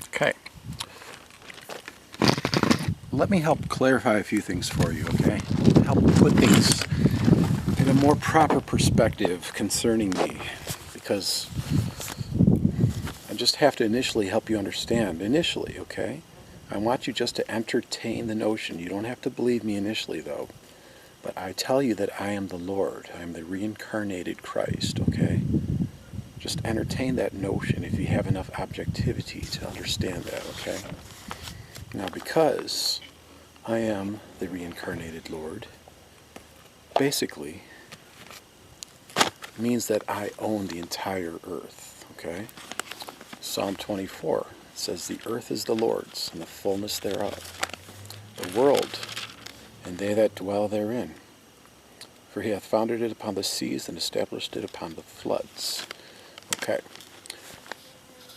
Okay. Let me help clarify a few things for you, okay? Help put things in a more proper perspective concerning me, because I just have to initially help you understand. Initially, okay? I want you just to entertain the notion. You don't have to believe me initially, though. But I tell you that I am the Lord. I am the reincarnated Christ, okay? Just entertain that notion if you have enough objectivity to understand that, okay? Now, because I am the reincarnated Lord, basically means that I own the entire earth, okay? Psalm 24 says, "The earth is the Lord's, and the fullness thereof, the world, and they that dwell therein. For he hath founded it upon the seas, and established it upon the floods." Okay.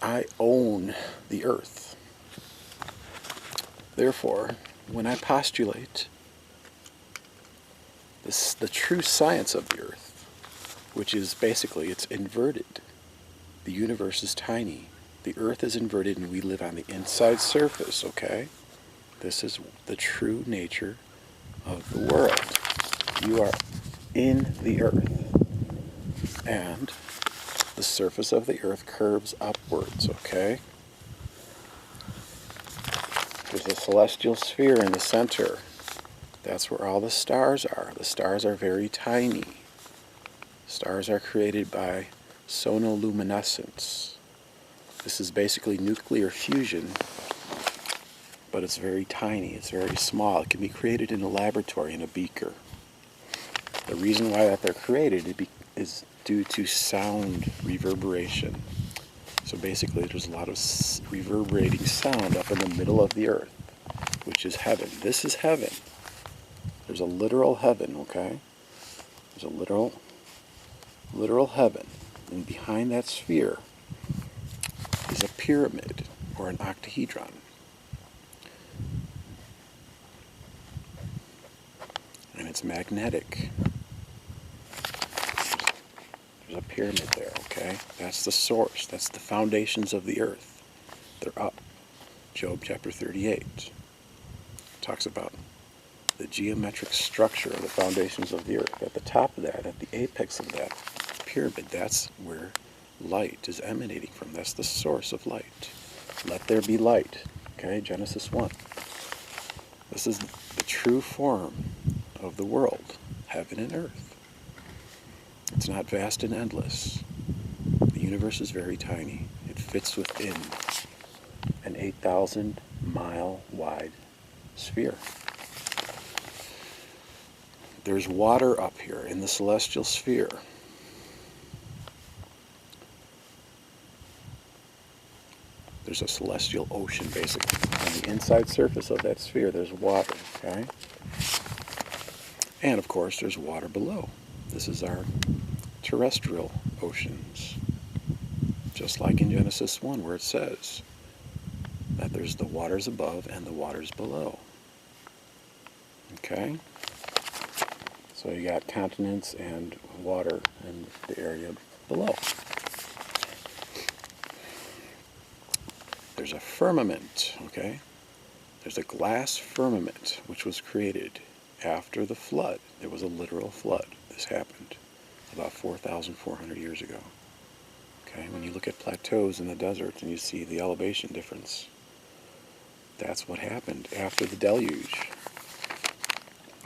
I own the earth. Therefore, when I postulate the true science of the earth, which is basically it's inverted. The universe is tiny. The earth is inverted and we live on the inside surface, okay? This is the true nature of the world. You are in the earth. And the surface of the earth curves upwards, okay? There's a celestial sphere in the center. That's where all the stars are. The stars are very tiny. Stars are created by sonoluminescence. This is basically nuclear fusion, but it's very tiny, it's very small. It can be created in a laboratory in a beaker. The reason why that they're created is due to sound reverberation. So basically there's a lot of reverberating sound up in the middle of the earth, which is heaven. This is heaven. There's a literal heaven, okay? There's a literal heaven. And behind that sphere is a pyramid or an octahedron. And it's magnetic. There's a pyramid there, okay? That's the source. That's the foundations of the earth. They're up. Job chapter 38 talks about the geometric structure of the foundations of the earth. At the top of that, at the apex of that pyramid, that's where light is emanating from. That's the source of light. Let there be light. Okay, Genesis 1. This is the true form of the world, heaven and earth. It's not vast and endless. The universe is very tiny. It fits within an 8,000-mile wide sphere. There's water up here in the celestial sphere. There's a celestial ocean, basically. On the inside surface of that sphere, there's water, okay? And, of course, there's water below. This is our terrestrial oceans. Just like in Genesis 1, where it says that there's the waters above and the waters below. Okay? So you got continents and water in the area below. There's a firmament, okay? There's a glass firmament which was created after the flood. There was a literal flood. This happened about 4,400 years ago. Okay, when you look at plateaus in the desert and you see the elevation difference, that's what happened after the deluge.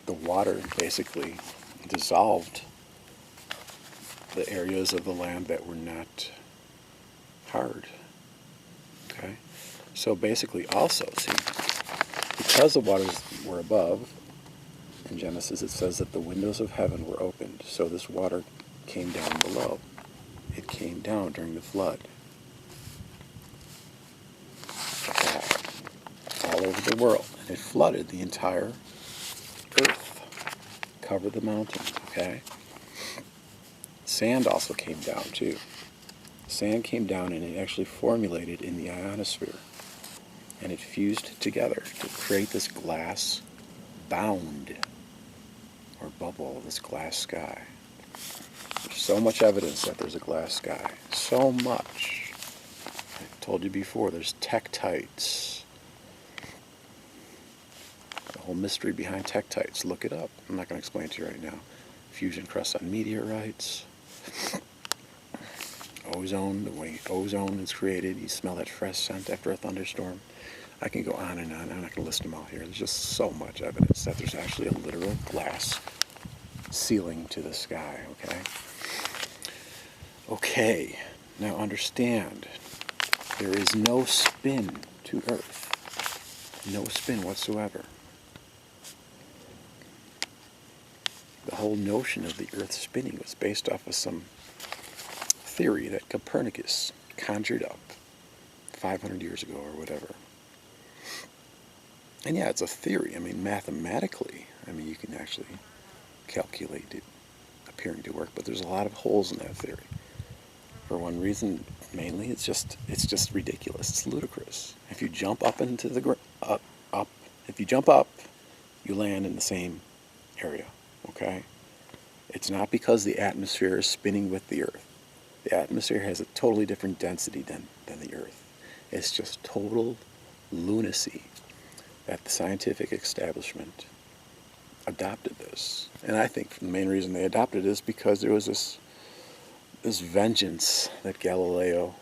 The water basically dissolved the areas of the land that were not hard. Okay? So basically also, see, because the waters were above, in Genesis it says that the windows of heaven were opened, so this water came down below. It came down during the flood. All over the world. And it flooded the entire earth. Covered the mountains, okay? Sand also came down too. Sand came down and it actually formulated in the ionosphere. And it fused together to create this glass bound or bubble, this glass sky. There's so much evidence that there's a glass sky. So much. Told you before, there's tektites. The whole mystery behind tektites. Look it up. I'm not going to explain it to you right now. Fusion crusts on meteorites. Ozone, the way ozone is created. You smell that fresh scent after a thunderstorm. I can go on and on. I'm not going to list them all here. There's just so much evidence that there's actually a literal glass ceiling to the sky, okay? Okay, now understand, there is no spin to Earth. No spin whatsoever. The whole notion of the Earth spinning was based off of some theory that Copernicus conjured up 500 years ago or whatever. And yeah, it's a theory. I mean, mathematically, you can actually calculate it appearing to work, but there's a lot of holes in that theory. For one reason, mainly, it's just ridiculous. It's ludicrous. If you jump up into the if you jump up, you land in the same area. Okay? It's not because the atmosphere is spinning with the Earth. The atmosphere has a totally different density than the Earth. It's just total lunacy that the scientific establishment adopted this. And I think the main reason they adopted it is because there was this vengeance that Galileo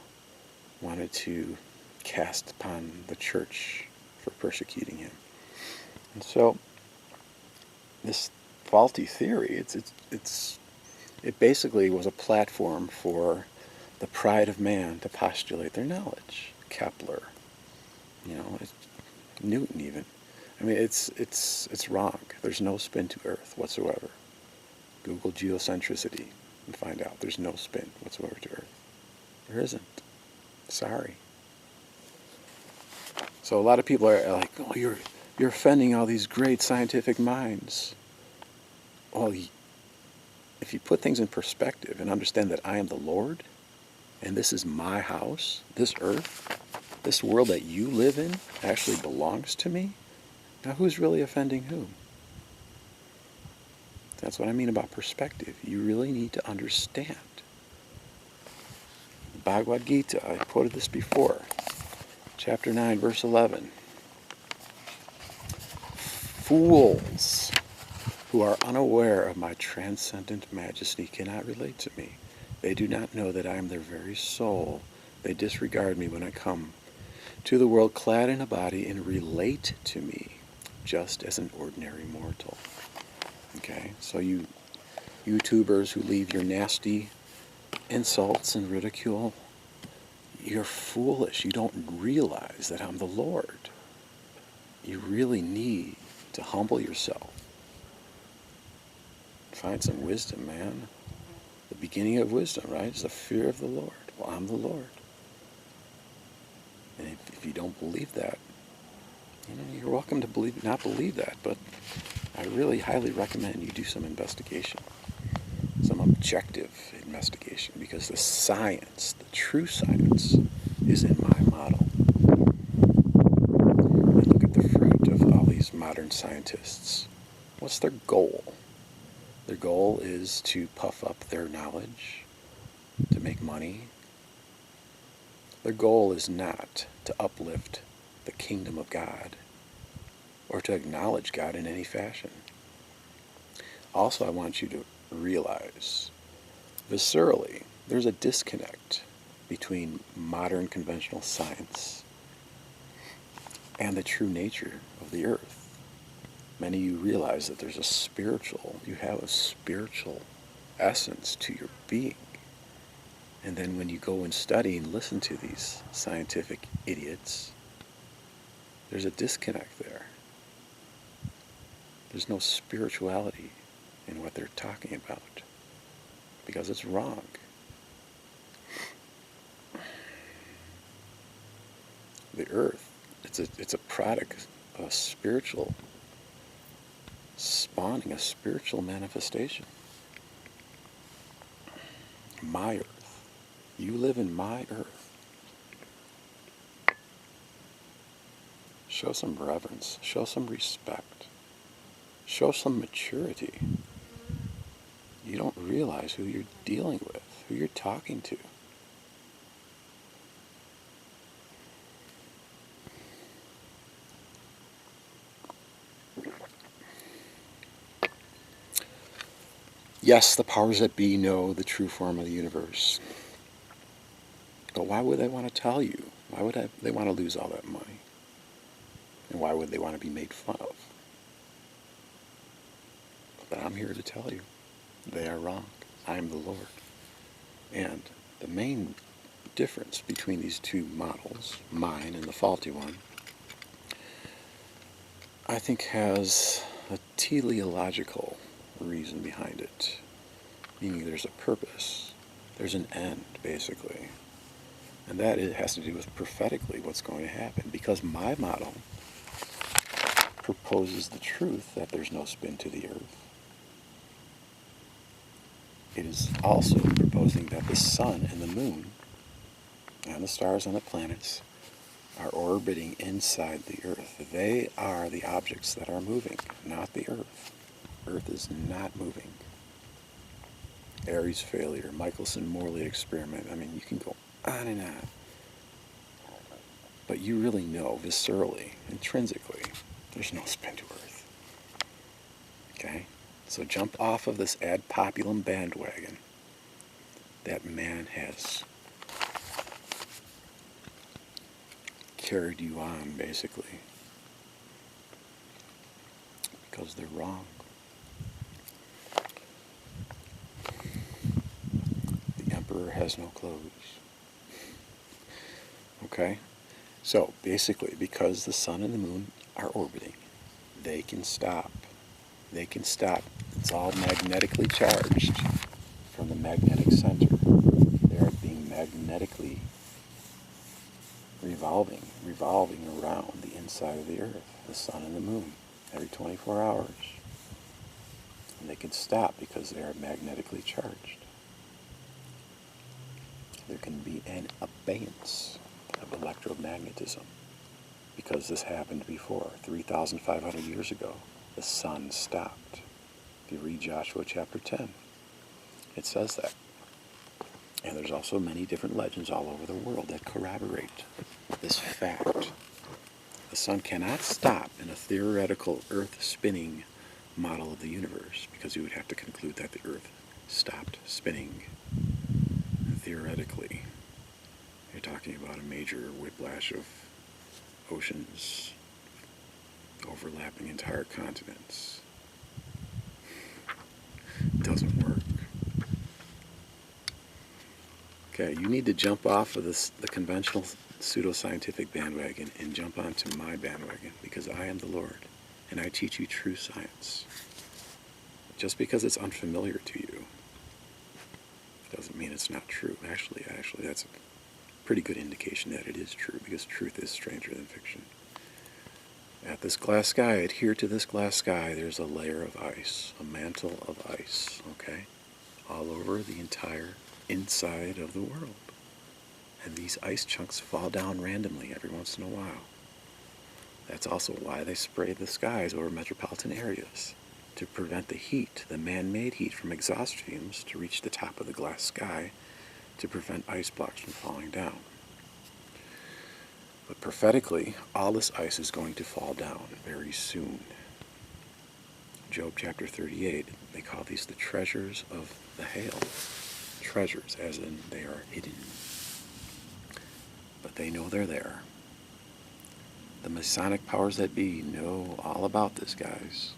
wanted to cast upon the church for persecuting him. And so this faulty theory, it basically was a platform for the pride of man to postulate their knowledge. Kepler, Newton even. It's wrong. There's no spin to Earth whatsoever. Google geocentricity and find out there's no spin whatsoever to Earth. There isn't. Sorry. So a lot of people are like, oh, you're offending all these great scientific minds. Well, if you put things in perspective and understand that I am the Lord, and this is my house, this earth, this world that you live in actually belongs to me, now who's really offending whom? That's what I mean about perspective. You really need to understand. The Bhagavad Gita, I quoted this before, chapter 9, verse 11. Fools who are unaware of my transcendent majesty cannot relate to me. They do not know that I am their very soul. They disregard me when I come to the world clad in a body and relate to me just as an ordinary mortal. Okay, so you YouTubers who leave your nasty insults and ridicule, you're foolish. You don't realize that I'm the Lord. You really need to humble yourself. Find some wisdom, man. The beginning of wisdom, right, is the fear of the Lord. Well, I'm the Lord. And if you don't believe that, you're welcome to not believe that, but I really highly recommend you do some investigation, some objective investigation, because the science, the true science, is in my model. And look at the fruit of all these modern scientists. What's their goal? Their goal is to puff up their knowledge, to make money. Their goal is not to uplift the kingdom of God or to acknowledge God in any fashion. Also, I want you to realize, viscerally, there's a disconnect between modern conventional science and the true nature of the earth. Many of you realize that you have a spiritual essence to your being. And then when you go and study and listen to these scientific idiots, there's a disconnect there. There's no spirituality in what they're talking about, because it's wrong. The earth, it's a product of a spiritual spawning, a spiritual manifestation. My earth. You live in my earth. Show some reverence. Show some respect. Show some maturity. You don't realize who you're dealing with, who you're talking to. Yes, the powers that be know the true form of the universe. But why would they want to tell you? Why would they want to lose all that money? And why would they want to be made fun of? But I'm here to tell you, they are wrong. I am the Lord. And the main difference between these two models, mine and the faulty one, I think has a teleological reason behind it. Meaning there's a purpose. There's an end, basically. And that it has to do with prophetically what's going to happen. Because my model proposes the truth that there's no spin to the earth. It is also proposing that the sun and the moon and the stars and the planets are orbiting inside the earth. They are the objects that are moving, not the earth. Earth is not moving. Airy's failure, Michelson-Morley experiment. I mean, you can go on and on. But you really know, viscerally, intrinsically, there's no spin to earth. Okay? So jump off of this ad populum bandwagon that man has carried you on, basically. Because they're wrong. The emperor has no clothes. Okay? So, basically, because the sun and the moon are orbiting, they can stop. They can stop. It's all magnetically charged from the magnetic center. They are being magnetically revolving around the inside of the earth, the sun and the moon, every 24 hours. And they can stop because they are magnetically charged. There can be an abeyance of electromagnetism because this happened before, 3,500 years ago. The sun stopped. If you read Joshua chapter 10, it says that. And there's also many different legends all over the world that corroborate this fact. The sun cannot stop in a theoretical earth-spinning model of the universe because you would have to conclude that the earth stopped spinning. And theoretically, you're talking about a major whiplash of oceans overlapping entire continents. It doesn't work. Okay, you need to jump off of the conventional pseudoscientific bandwagon and jump onto my bandwagon because I am the Lord and I teach you true science. Just because it's unfamiliar to you doesn't mean it's not true. Actually, that's a pretty good indication that it is true because truth is stranger than fiction. At this glass sky, adhere to this glass sky, there's a layer of ice, a mantle of ice, okay? All over the entire inside of the world. And these ice chunks fall down randomly every once in a while. That's also why they spray the skies over metropolitan areas, to prevent the heat, the man-made heat from exhaust fumes to reach the top of the glass sky, to prevent ice blocks from falling down. But prophetically, all this ice is going to fall down very soon. Job chapter 38, they call these the treasures of the hail. Treasures, as in they are hidden. But they know they're there. The Masonic powers that be know all about this, guys.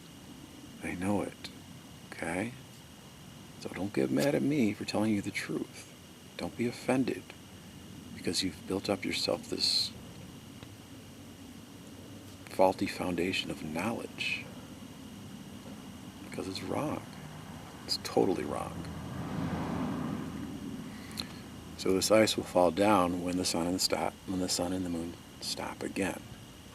They know it. Okay? So don't get mad at me for telling you the truth. Don't be offended because you've built up yourself this faulty foundation of knowledge. Because it's wrong. It's totally wrong. So this ice will fall down when the sun and the moon stop again.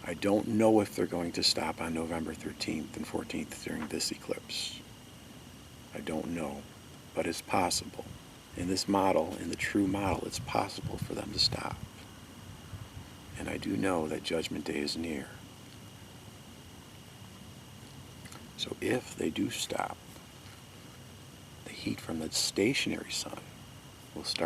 I don't know if they're going to stop on November 13th and 14th during this eclipse. I don't know, but it's possible. In this model, in the true model, it's possible for them to stop. And I do know that Judgment Day is near. So if they do stop, the heat from the stationary sun will start